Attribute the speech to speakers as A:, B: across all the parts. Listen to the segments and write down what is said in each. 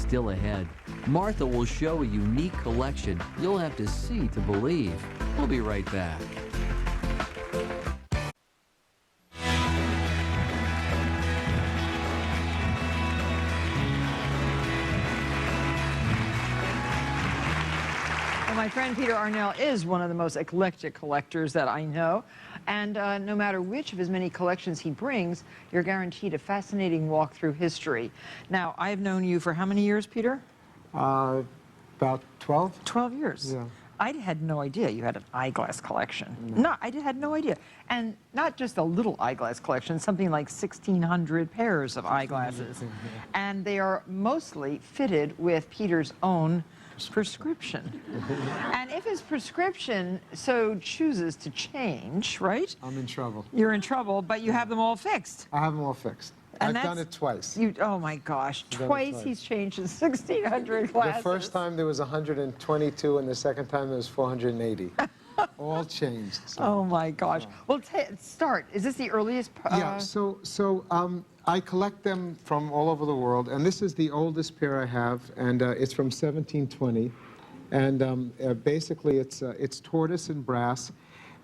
A: still ahead. Martha will show a unique collection you'll have to see to believe. We'll be right back.
B: My friend Peter Arnell is one of the most eclectic collectors that I know, and no matter which of his many collections he brings, you're guaranteed a fascinating walk through history. Now, I've known you for how many years, Peter?
C: About 12.
B: 12 years.
C: Yeah.
B: I had no idea you had an eyeglass collection.
C: No.
B: No, I had no idea. And not just a little eyeglass collection, something like 1,600 pairs of eyeglasses. And they are mostly fitted with Peter's own prescription. And if his prescription so chooses to change, right?
C: I'm in trouble.
B: You're in trouble, but you have them all fixed.
C: I have them all fixed.
B: And
C: I've done it twice.
B: Oh my gosh, twice he's changed his 1,600 glasses.
C: The first time there was 122, and the second time there was 480. All changed. So.
B: Oh my gosh. Well, start. Is this the earliest?
C: Yeah. So I collect them from all over the world, and this is the oldest pair I have, and it's from 1720, and basically it's tortoise and brass,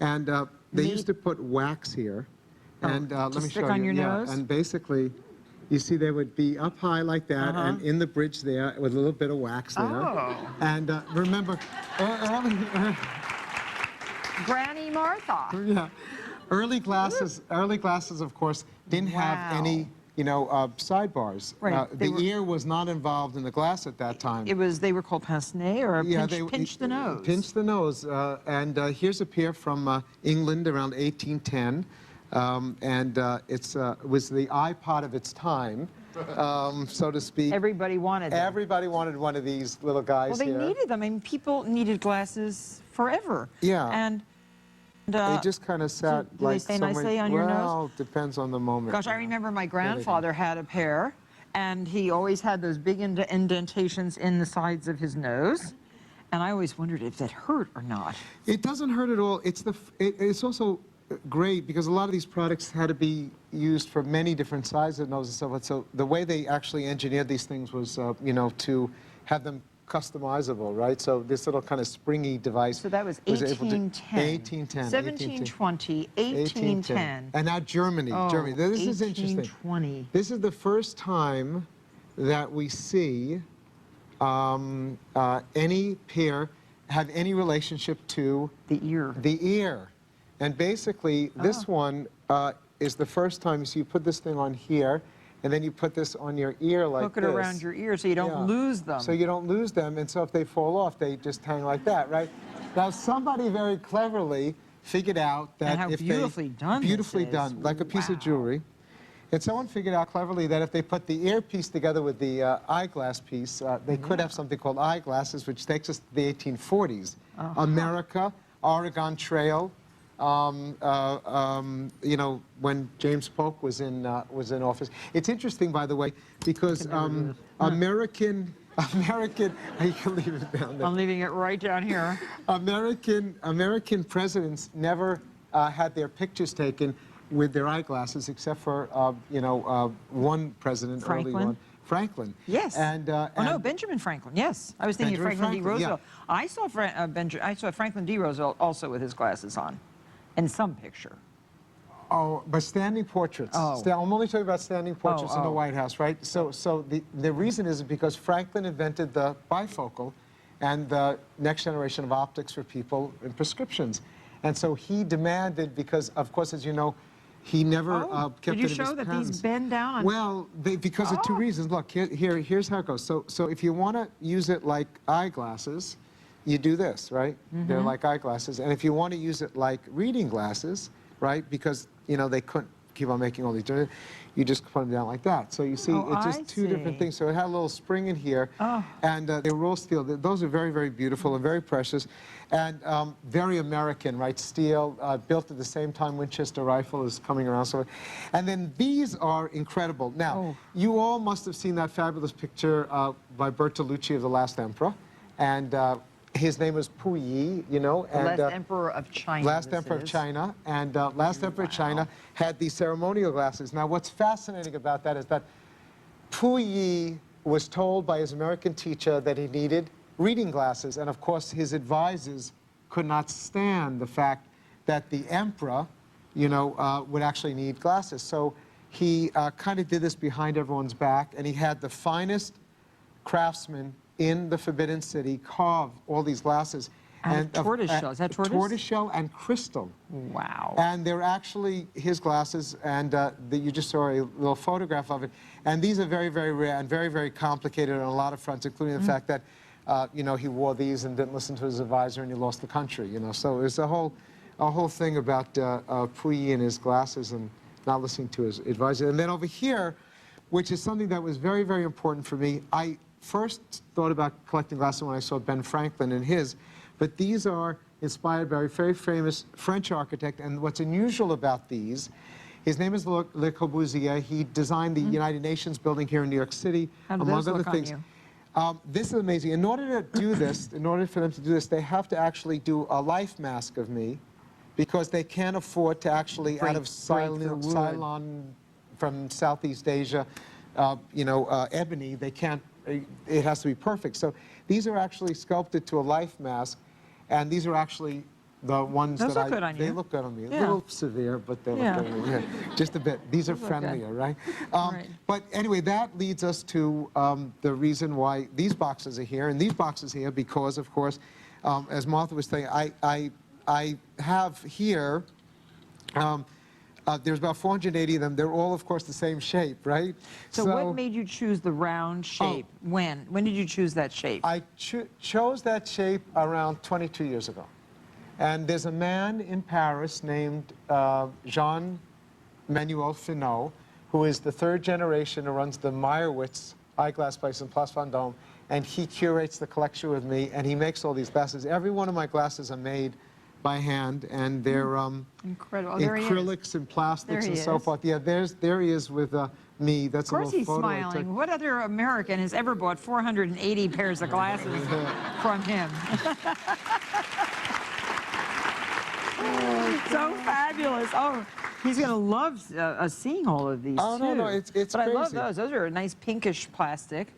C: and they used to put wax here, and let me show you.
B: On your nose?
C: And basically, you see they would be up high like that, and in the bridge there with a little bit of wax there.
B: Oh.
C: And remember,
B: Granny Martha.
C: Yeah, early glasses, of course, didn't have any, sidebars.
B: Right.
C: The ear was not involved in the glass at that time.
B: They were called pince-nez, or pinch the nose.
C: Pinch the nose. And here's a pair from England around 1810. It was the iPod of its time, so to speak.
B: Everybody wanted them.
C: Everybody wanted one of these little guys
B: here. Well, they needed them. I mean, people needed glasses forever.
C: Yeah.
B: And
C: they just kind of sat like
B: they stay nicely on your nose?
C: Well, depends on the moment.
B: Gosh, I remember my grandfather had a pair, and he always had those big indentations in the sides of his nose. And I always wondered if that hurt or not.
C: It doesn't hurt at all. It's also great because a lot of these products had to be used for many different sizes of noses and so forth. So the way they actually engineered these things was, to have them customizable, right? So this little kind of springy device.
B: So that was 1810.
C: 1810.
B: 1720, 1810.
C: And now Germany. Germany. This is interesting.
B: 1820.
C: This is the first time that we see any pair have any relationship to
B: the ear.
C: The ear. And basically, this one is the first time, so you put this thing on here, and then you put this on your ear like
B: this. Hook it around your ear so you don't lose them.
C: So you don't lose them, and so if they fall off, they just hang like that, right? Now, somebody very cleverly figured out that
B: and how beautifully done
C: like a piece of jewelry. And someone figured out cleverly that if they put the earpiece together with the eyeglass piece, they could have something called eyeglasses, which takes us to the 1840s. America, Oregon Trail, when James Polk was in office. It's interesting, by the way, because American, you can leave it down there.
B: I'm leaving it right down here.
C: American presidents never had their pictures taken with their eyeglasses, except for one president,
B: Franklin?
C: early one. Franklin.
B: Yes.
C: And
B: no, Benjamin Franklin. Yes, I was thinking Franklin D. Roosevelt. Yeah. I saw Franklin D. Roosevelt also with his glasses on, in some picture.
C: Oh, but standing portraits.
B: Oh.
C: I'm only talking about standing portraits in the White House, right? So the reason is because Franklin invented the bifocal and the next generation of optics for people in prescriptions. And so he demanded, because, of course, as you know, he never kept it in his
B: Did you show that
C: pens.
B: these bend down?
C: Well, because of two reasons. Look, here's how it goes. So if you want to use it like eyeglasses, you do this, right? They're like eyeglasses. And if you want to use it like reading glasses, right, because, they couldn't keep on making all these, you just put them down like that. So you see, it's just two different things. So it had a little spring in here, and they were all steel. Those are very, very beautiful and very precious, and very American, right? Steel, built at the same time Winchester rifle is coming around. So, and then these are incredible. Now, you all must have seen that fabulous picture by Bertolucci of The Last Emperor, and his name was Puyi, and
B: last emperor of China.
C: Last emperor of China, and last emperor of China had these ceremonial glasses. Now, what's fascinating about that is that Puyi was told by his American teacher that he needed reading glasses. And of course, his advisors could not stand the fact that the emperor, you know, would actually need glasses. So he kind of did this behind everyone's back, and he had the finest craftsmen in the Forbidden City carve all these glasses.
B: And tortoiseshell. Is that tortoise?
C: Tortoiseshell and crystal.
B: Wow.
C: And they're actually his glasses, and you just saw a little photograph of it. And these are very, very rare and very, very complicated on a lot of fronts, including the fact that, you know, he wore these and didn't listen to his advisor, and he lost the country, you know. So there's a whole thing about Puyi and his glasses and not listening to his advisor. And then over here, which is something that was very, very important for me, I first thought about collecting glasses when I saw Ben Franklin and his. But these are inspired by a very famous French architect, and what's unusual about these, his name is Le Corbusier. He designed the United Nations building here in New York City, among other things. This is amazing. In order to do this, in order for them to do this, they have to actually do a life mask of me, because they can't afford to actually, out of Ceylon from Southeast Asia, you know, ebony, they can't, it has to be perfect. So these are actually sculpted to a life mask, and these are actually the ones
B: Those
C: that
B: look good on
C: they
B: you.
C: look good on me.
B: Yeah.
C: A little severe, but they look good on me. Yeah, just a bit. These are friendlier, right?
B: Right?
C: But anyway, that leads us to the reason why these boxes are here, and these boxes here because, of course, as Martha was saying, I have here, there's about 480 of them. They're all, of course, the same shape, right?
B: So what made you choose the round shape? When? When did you choose that shape?
C: I chose that shape around 22 years ago. And there's a man in Paris named Jean-Manuel Finot, who is the third generation who runs the Meyerowitz eyeglass place in Place Vendôme, and he curates the collection with me, and he makes all these glasses. Every one of my glasses are made by hand, and they're
B: Incredible.
C: acrylics and plastics and so forth. Yeah, there he is with me. That's a little photo.
B: Of course he's smiling. What other American has ever bought 480 pairs of glasses from him? So fabulous. Oh, he's going to love seeing all of these,
C: Oh,
B: too.
C: no, it's
B: But
C: crazy.
B: I love those. Those are a nice pinkish plastic.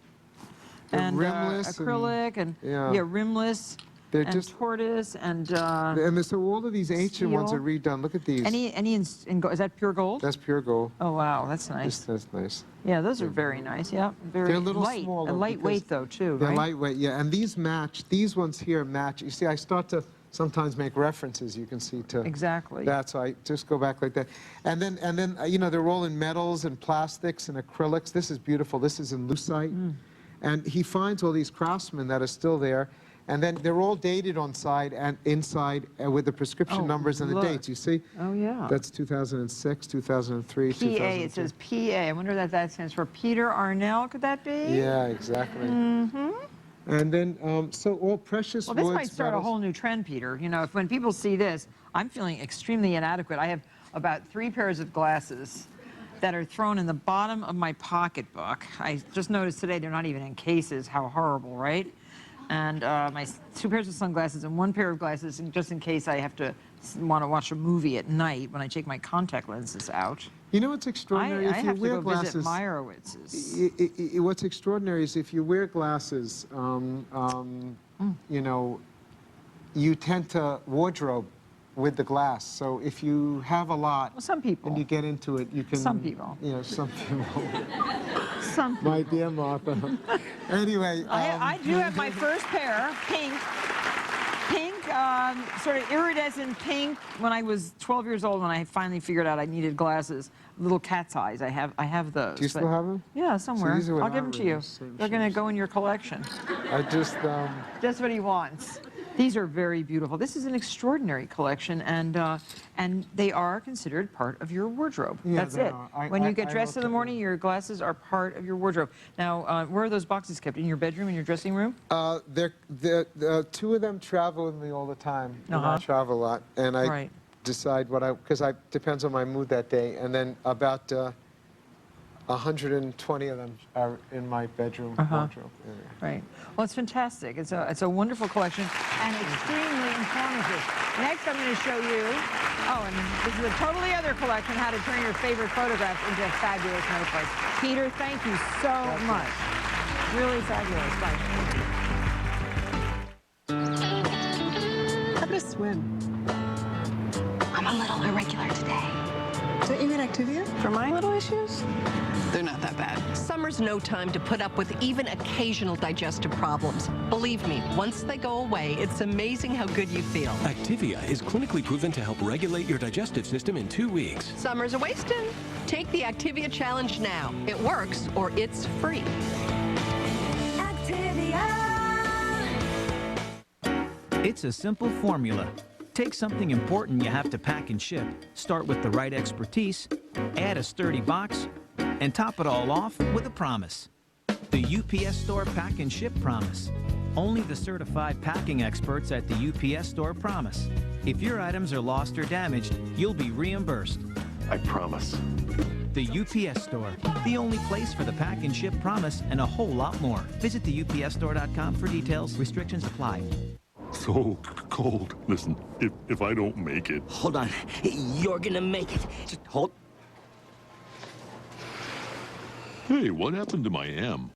B: And
C: rimless
B: acrylic and yeah, rimless.
C: They're
B: and
C: just
B: tortoise and
C: so all of these ancient ones are redone. Look at these.
B: Any in gold? Is that pure gold?
C: That's pure gold.
B: Oh wow, that's nice.
C: That's nice.
B: Yeah, those are very nice. Yeah, very
C: They're a little
B: light.
C: smaller.
B: And lightweight though too,
C: They're
B: right?
C: lightweight, yeah. And these match. These ones here match. You see, I start to sometimes make references. You can see to
B: exactly
C: that. So I just go back like that. And then you know, they're all in metals and plastics and acrylics. This is beautiful. This is in lucite. And he finds all these craftsmen that are still there. And then they're all dated on side and inside with the prescription numbers and the dates, you see?
B: Oh, yeah.
C: That's 2006, 2003,
B: PA,
C: 2002.
B: it says PA. I wonder what that stands for. Peter Arnell, could that be?
C: Yeah, exactly. And then, so all precious
B: Well,
C: woods.
B: this might start a whole new trend, Peter. You know, if when people see this, I'm feeling extremely inadequate. I have about 3 pairs of glasses that are thrown in the bottom of my pocketbook. I just noticed today they're not even in cases. How horrible, right? And my 2 pairs of sunglasses and 1 pair of glasses, just in case I have to want to watch a movie at night when I take my contact lenses out.
C: You know what's extraordinary?
B: I
C: if you
B: have
C: wear
B: to go
C: glasses,
B: visit Meyerowitz's.
C: What's extraordinary is if you wear glasses, you know, you tend to wardrobe with the glass. So if you have a lot,
B: Well, some people.
C: and you get into it, you can.
B: Some people.
C: You know, some people.
B: Some people.
C: My dear Martha. Anyway.
B: I do have my first pair, pink, sort of iridescent pink. When I was 12 years old, when I finally figured out I needed glasses, little cat's eyes. I have those.
C: Do you still have them?
B: Yeah, somewhere.
C: these are what
B: I'll give
C: I
B: them to
C: wear,
B: you.
C: same
B: They're going to
C: shoes.
B: go in your collection.
C: I just.
B: That's what he wants. These are very beautiful. This is an extraordinary collection, and they are considered part of your wardrobe.
C: Yeah,
B: That's
C: they
B: it.
C: are.
B: When you get
C: I
B: dressed in the
C: looked at
B: morning,
C: them.
B: your glasses are part of your wardrobe. Now, where are those boxes kept? In your bedroom, in your dressing room?
C: They're 2 of them travel with me all the time. And I travel a lot, and I
B: Right.
C: decide what because I depends on my mood that day, and then about 120 of them are in my bedroom wardrobe. Yeah.
B: Right. Well, it's fantastic. It's a wonderful collection and extremely informative. Next, I'm going to show you, and this is a totally other collection, how to turn your favorite photographs into a fabulous note place. Peter, thank you so much. Really fabulous. Bye.
D: How about a swim?
E: I'm a little irregular today.
D: Don't you get Activia?
E: For my little issues?
D: They're not that bad.
F: Summer's no time to put up with even occasional digestive problems. Believe me, once they go away, it's amazing how good you feel.
G: Activia is clinically proven to help regulate your digestive system in 2 weeks.
F: Summer's a wasting. Take the Activia challenge now. It works or it's free.
H: It's a simple formula. Take something important you have to pack and ship, start with the right expertise, add a sturdy box, and top it all off with a promise. The UPS Store Pack and Ship Promise. Only the certified packing experts at the UPS Store promise. If your items are lost or damaged, you'll be reimbursed.
I: I promise.
H: The UPS Store, the only place for the pack and ship promise and a whole lot more. Visit theupsstore.com for details. Restrictions apply.
I: So cold. Listen, if I don't make it...
J: Hold on. You're gonna make it. Just hold.
I: Hey, what happened to my M?